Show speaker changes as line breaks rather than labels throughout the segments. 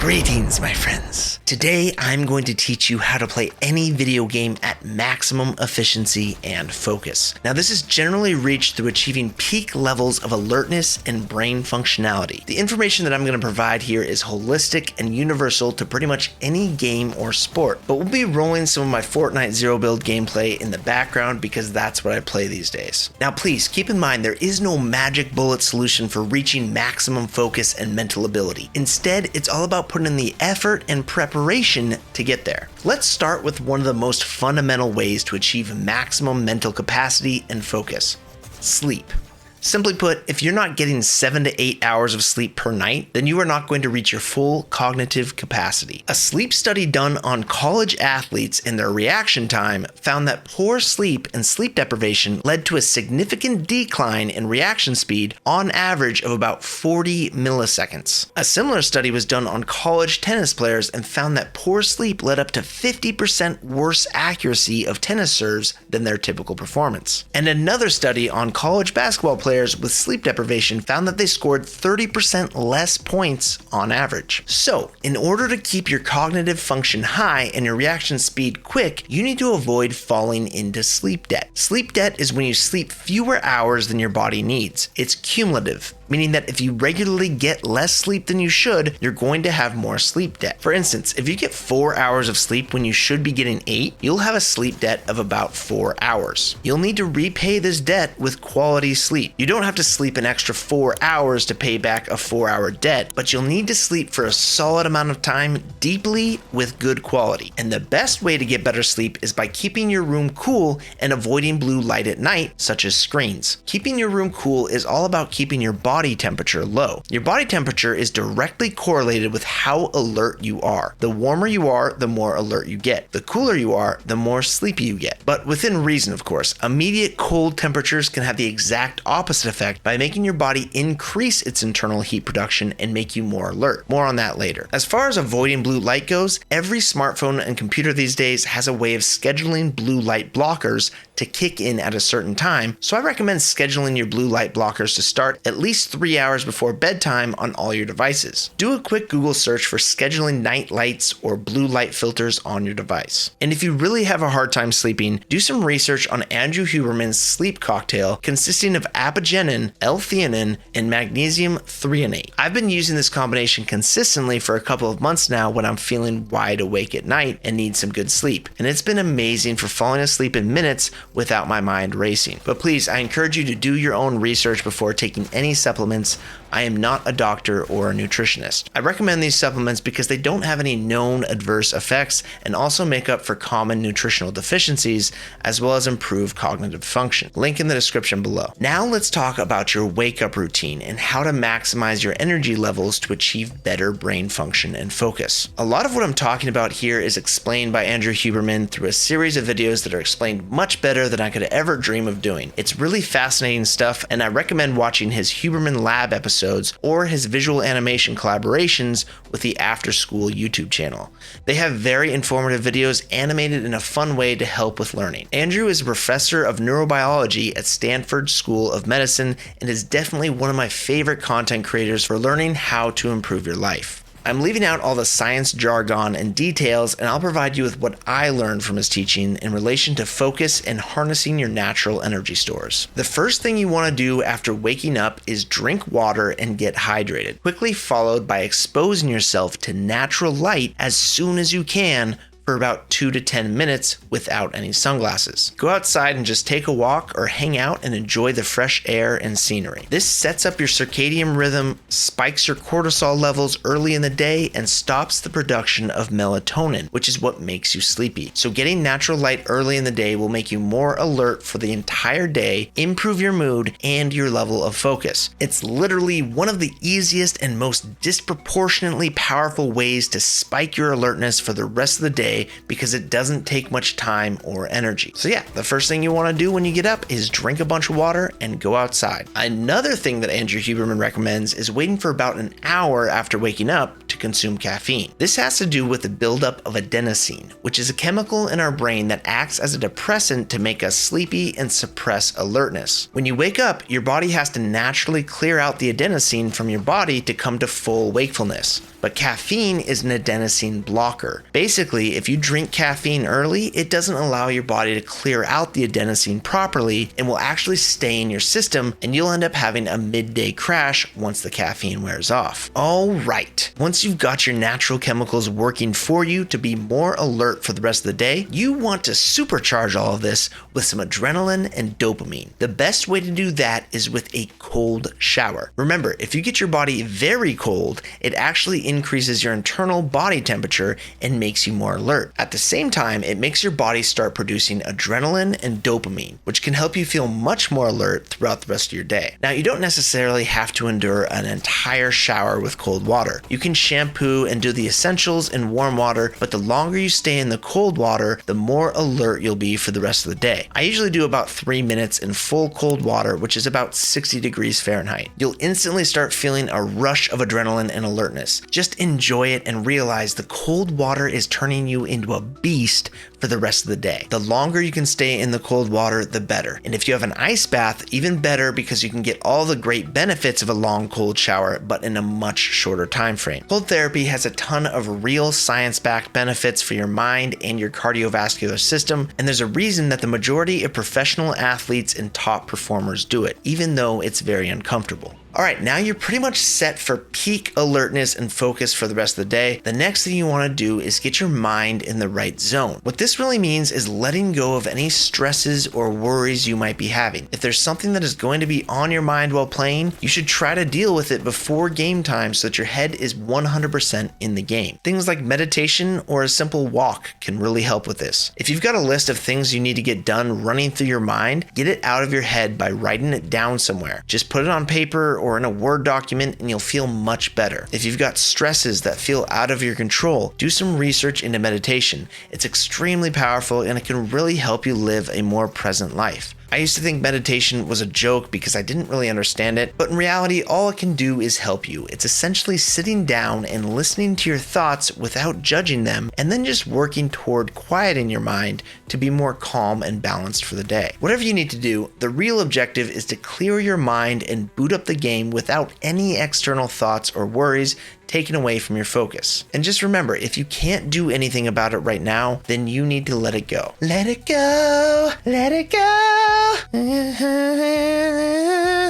Greetings, my friends. Today, I'm going to teach you how to play any video game at maximum efficiency and focus. Now, this is generally reached through achieving peak levels of alertness and brain functionality. The information that I'm going to provide here is holistic and universal to pretty much any game or sport, but we'll be rolling some of my Fortnite Zero Build gameplay in the background because that's what I play these days. Now, please keep in mind there is no magic bullet solution for reaching maximum focus and mental ability. Instead, it's all about putting in the effort and preparation to get there. Let's start with one of the most fundamental ways to achieve maximum mental capacity and focus: sleep. Simply put, if you're not getting 7 to 8 hours of sleep per night, then you are not going to reach your full cognitive capacity. A sleep study done on college athletes and their reaction time found that poor sleep and sleep deprivation led to a significant decline in reaction speed on average of about 40 milliseconds. A similar study was done on college tennis players and found that poor sleep led up to 50% worse accuracy of tennis serves than their typical performance. And another study on college basketball players with sleep deprivation found that they scored 30% less points on average. So, in order to keep your cognitive function high and your reaction speed quick, you need to avoid falling into sleep debt. Sleep debt is when you sleep fewer hours than your body needs. It's cumulative, meaning that if you regularly get less sleep than you should, you're going to have more sleep debt. For instance, if you get 4 hours of sleep when you should be getting 8, you'll have a sleep debt of about 4 hours. You'll need to repay this debt with quality sleep. You don't have to sleep an extra 4 hours to pay back a 4-hour debt, but you'll need to sleep for a solid amount of time deeply with good quality. And the best way to get better sleep is by keeping your room cool and avoiding blue light at night, such as screens. Keeping your room cool is all about keeping your body temperature low. Your body temperature is directly correlated with how alert you are. The warmer you are, the more alert you get. The cooler you are, the more sleepy you get. But within reason, of course. Immediate cold temperatures can have the exact opposite effect by making your body increase its internal heat production and make you more alert. More on that later. As far as avoiding blue light goes, every smartphone and computer these days has a way of scheduling blue light blockers to kick in at a certain time, so I recommend scheduling your blue light blockers to start at least 3 hours before bedtime on all your devices. Do a quick Google search for scheduling night lights or blue light filters on your device. And if you really have a hard time sleeping, do some research on Andrew Huberman's sleep cocktail consisting of apigenin, L-theanine, and magnesium threonate. I've been using this combination consistently for a couple of months now when I'm feeling wide awake at night and need some good sleep, and it's been amazing for falling asleep in minutes without my mind racing. But please, I encourage you to do your own research before taking any supplements. I am not a doctor or a nutritionist. I recommend these supplements because they don't have any known adverse effects and also make up for common nutritional deficiencies as well as improve cognitive function. Link in the description below. Now let's talk about your wake-up routine and how to maximize your energy levels to achieve better brain function and focus. A lot of what I'm talking about here is explained by Andrew Huberman through a series of videos that are explained much better than I could ever dream of doing. It's really fascinating stuff, and I recommend watching his Huberman Lab episodes or his visual animation collaborations with the After School YouTube channel. They have very informative videos animated in a fun way to help with learning. Andrew is a professor of neurobiology at Stanford School of Medicine and is definitely one of my favorite content creators for learning how to improve your life. I'm leaving out all the science jargon and details, and I'll provide you with what I learned from his teaching in relation to focus and harnessing your natural energy stores. The first thing you want to do after waking up is drink water and get hydrated, quickly followed by exposing yourself to natural light as soon as you can for about 2 to 10 minutes without any sunglasses. Go outside and just take a walk or hang out and enjoy the fresh air and scenery. This sets up your circadian rhythm, spikes your cortisol levels early in the day, and stops the production of melatonin, which is what makes you sleepy. So getting natural light early in the day will make you more alert for the entire day, improve your mood, and your level of focus. It's literally one of the easiest and most disproportionately powerful ways to spike your alertness for the rest of the day because it doesn't take much time or energy. So yeah, the first thing you want to do when you get up is drink a bunch of water and go outside. Another thing that Andrew Huberman recommends is waiting for about an hour after waking up to to consume caffeine. This has to do with the buildup of adenosine, which is a chemical in our brain that acts as a depressant to make us sleepy and suppress alertness. When you wake up, your body has to naturally clear out the adenosine from your body to come to full wakefulness. But caffeine is an adenosine blocker. Basically, if you drink caffeine early, it doesn't allow your body to clear out the adenosine properly and will actually stay in your system, and you'll end up having a midday crash once the caffeine wears off. Alright, once you've got your natural chemicals working for you to be more alert for the rest of the day, you want to supercharge all of this with some adrenaline and dopamine. The best way to do that is with a cold shower. Remember, if you get your body very cold, it actually increases your internal body temperature and makes you more alert. At the same time, it makes your body start producing adrenaline and dopamine, which can help you feel much more alert throughout the rest of your day. Now, you don't necessarily have to endure an entire shower with cold water. You can shampoo and do the essentials in warm water, but the longer you stay in the cold water, the more alert you'll be for the rest of the day. I usually do about 3 minutes in full cold water, which is about 60 degrees Fahrenheit. You'll instantly start feeling a rush of adrenaline and alertness. Just enjoy it and realize the cold water is turning you into a beast for the rest of the day. The longer you can stay in the cold water, the better. And if you have an ice bath, even better, because you can get all the great benefits of a long cold shower, but in a much shorter time frame. Cold therapy has a ton of real science-backed benefits for your mind and your cardiovascular system, and there's a reason that the majority of professional athletes and top performers do it, even though it's very uncomfortable. Alright, now you're pretty much set for peak alertness and focus for the rest of the day. The next thing you want to do is get your mind in the right zone. What this really means is letting go of any stresses or worries you might be having. If there's something that is going to be on your mind while playing, you should try to deal with it before game time so that your head is 100% in the game. Things like meditation or a simple walk can really help with this. If you've got a list of things you need to get done running through your mind, get it out of your head by writing it down somewhere. Just put it on paper or in a Word document and you'll feel much better. If you've got stresses that feel out of your control, do some research into meditation. It's extremely powerful and it can really help you live a more present life. I used to think meditation was a joke because I didn't really understand it, but in reality, all it can do is help you. It's essentially sitting down and listening to your thoughts without judging them, and then just working toward quieting your mind to be more calm and balanced for the day. Whatever you need to do, the real objective is to clear your mind and boot up the game without any external thoughts or worries taken away from your focus. And just remember, if you can't do anything about it right now, then you need to let it go. Let it go, let it go.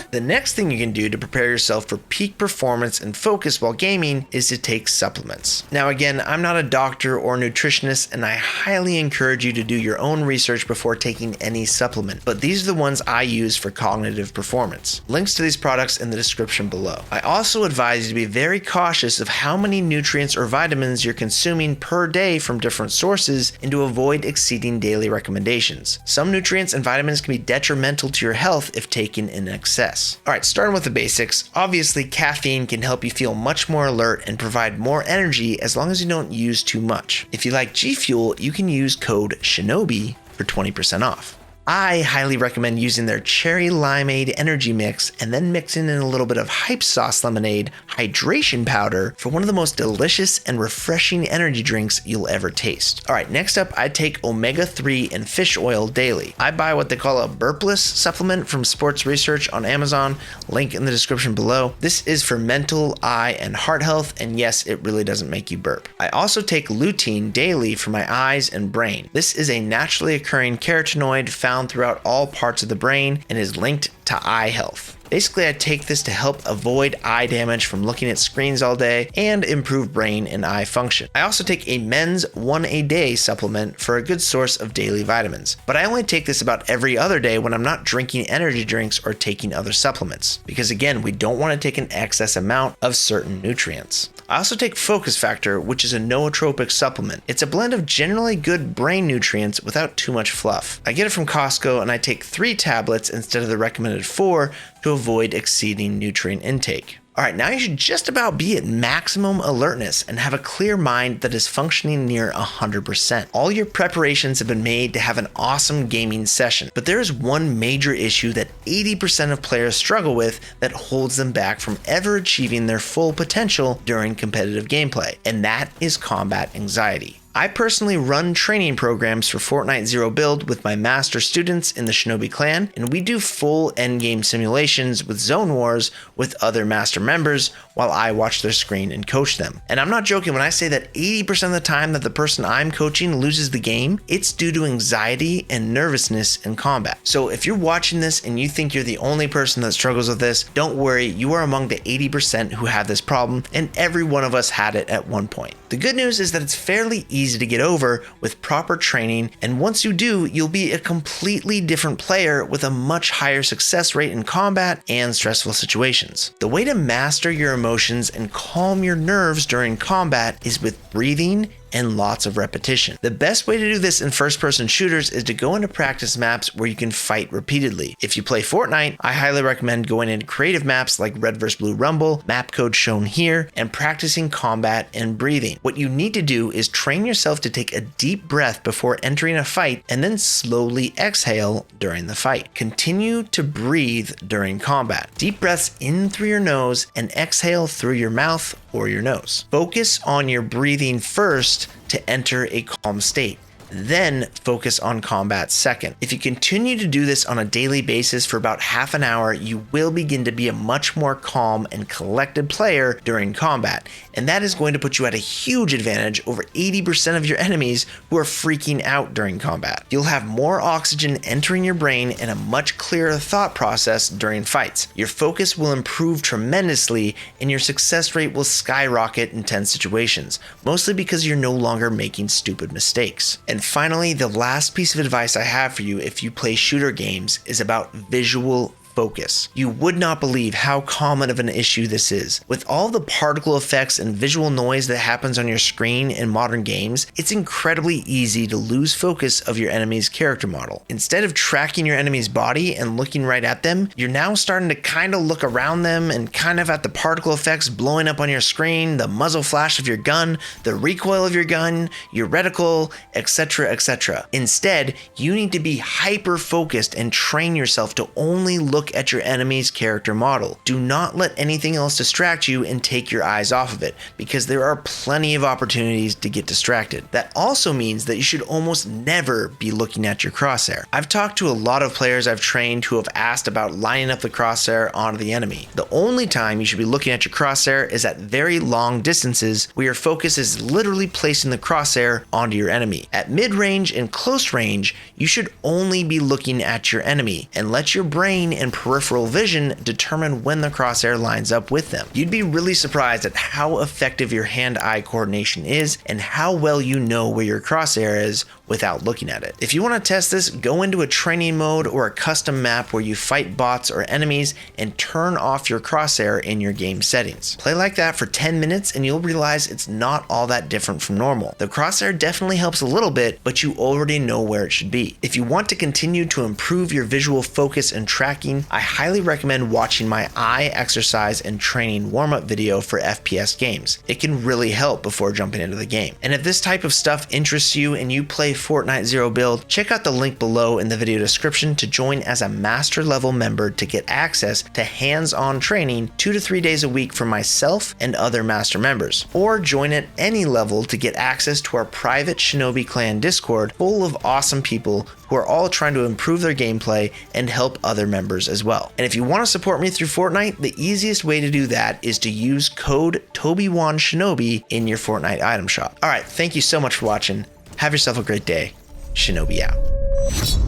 The next thing you can do to prepare yourself for peak performance and focus while gaming is to take supplements. Now again, I'm not a doctor or nutritionist, and I highly encourage you to do your own research before taking any supplement, but these are the ones I use for cognitive performance. Links to these products in the description below. I also advise you to be very cautious of how many nutrients or vitamins you're consuming per day from different sources and to avoid exceeding daily recommendations. Some nutrients and vitamins can be detrimental to your health if taken in excess. Alright, starting with the basics, obviously caffeine can help you feel much more alert and provide more energy as long as you don't use too much. If you like G Fuel, you can use code Shinobi for 20% off. I highly recommend using their Cherry Limeade Energy Mix and then mixing in a little bit of Hype Sauce Lemonade Hydration Powder for one of the most delicious and refreshing energy drinks you'll ever taste. Alright, next up, I take omega-3 and fish oil daily. I buy what they call a burpless supplement from Sports Research on Amazon, link in the description below. This is for mental, eye, and heart health, and yes, it really doesn't make you burp. I also take lutein daily for my eyes and brain. This is a naturally occurring carotenoid found throughout all parts of the brain and is linked to eye health. Basically, I take this to help avoid eye damage from looking at screens all day and improve brain and eye function. I also take a men's 1-a-day supplement for a good source of daily vitamins, but I only take this about every other day when I'm not drinking energy drinks or taking other supplements, because again, we don't want to take an excess amount of certain nutrients. I also take Focus Factor, which is a nootropic supplement. It's a blend of generally good brain nutrients without too much fluff. I get it from Costco and I take 3 tablets instead of the recommended 4 to avoid exceeding nutrient intake. Alright, now you should just about be at maximum alertness and have a clear mind that is functioning near 100%. All your preparations have been made to have an awesome gaming session, but there is one major issue that 80% of players struggle with that holds them back from ever achieving their full potential during competitive gameplay, and that is combat anxiety. I personally run training programs for Fortnite Zero Build with my master students in the Shinobi Clan, and we do full endgame simulations with Zone Wars with other master members while I watch their screen and coach them. And I'm not joking when I say that 80% of the time that the person I'm coaching loses the game, it's due to anxiety and nervousness in combat. So if you're watching this and you think you're the only person that struggles with this, don't worry, you are among the 80% who have this problem, and every one of us had it at one point. The good news is that it's fairly easy to get over with proper training, and once you do, you'll be a completely different player with a much higher success rate in combat and stressful situations. The way to master your emotions and calm your nerves during combat is with breathing and lots of repetition. The best way to do this in first-person shooters is to go into practice maps where you can fight repeatedly. If you play Fortnite, I highly recommend going into creative maps like Red vs. Blue Rumble, map code shown here, and practicing combat and breathing. What you need to do is train yourself to take a deep breath before entering a fight and then slowly exhale during the fight. Continue to breathe during combat. Deep breaths in through your nose and exhale through your mouth or your nose. Focus on your breathing first to enter a calm state. Then focus on combat second. If you continue to do this on a daily basis for about half an hour, you will begin to be a much more calm and collected player during combat, and that is going to put you at a huge advantage over 80% of your enemies who are freaking out during combat. You'll have more oxygen entering your brain and a much clearer thought process during fights. Your focus will improve tremendously and your success rate will skyrocket in tense situations, mostly because you're no longer making stupid mistakes. And finally, the last piece of advice I have for you if you play shooter games is about visual focus. You would not believe how common of an issue this is. With all the particle effects and visual noise that happens on your screen in modern games, it's incredibly easy to lose focus of your enemy's character model. Instead of tracking your enemy's body and looking right at them, you're now starting to kind of look around them and kind of at the particle effects blowing up on your screen, the muzzle flash of your gun, the recoil of your gun, your reticle, etc., etc. Instead, you need to be hyper focused and train yourself to only look at your enemy's character model. Do not let anything else distract you and take your eyes off of it, because there are plenty of opportunities to get distracted. That also means that you should almost never be looking at your crosshair. I've talked to a lot of players I've trained who have asked about lining up the crosshair onto the enemy. The only time you should be looking at your crosshair is at very long distances where your focus is literally placing the crosshair onto your enemy. At mid-range and close range, you should only be looking at your enemy and let your brain and peripheral vision determine when the crosshair lines up with them. You'd be really surprised at how effective your hand-eye coordination is and how well you know where your crosshair is without looking at it. If you want to test this, go into a training mode or a custom map where you fight bots or enemies and turn off your crosshair in your game settings. Play like that for 10 minutes and you'll realize it's not all that different from normal. The crosshair definitely helps a little bit, but you already know where it should be. If you want to continue to improve your visual focus and tracking, I highly recommend watching my eye exercise and training warm-up video for FPS games. It can really help before jumping into the game. And if this type of stuff interests you and you play Fortnite Zero Build, check out the link below in the video description to join as a master level member to get access to hands-on training 2 to 3 days a week from myself and other master members. Or join at any level to get access to our private Shinobi Clan Discord full of awesome people who are all trying to improve their gameplay and help other members as well. And if you want to support me through Fortnite, the easiest way to do that is to use code TobyWanShinobi in your Fortnite item shop. Alright, thank you so much for watching. Have yourself a great day. Shinobi out.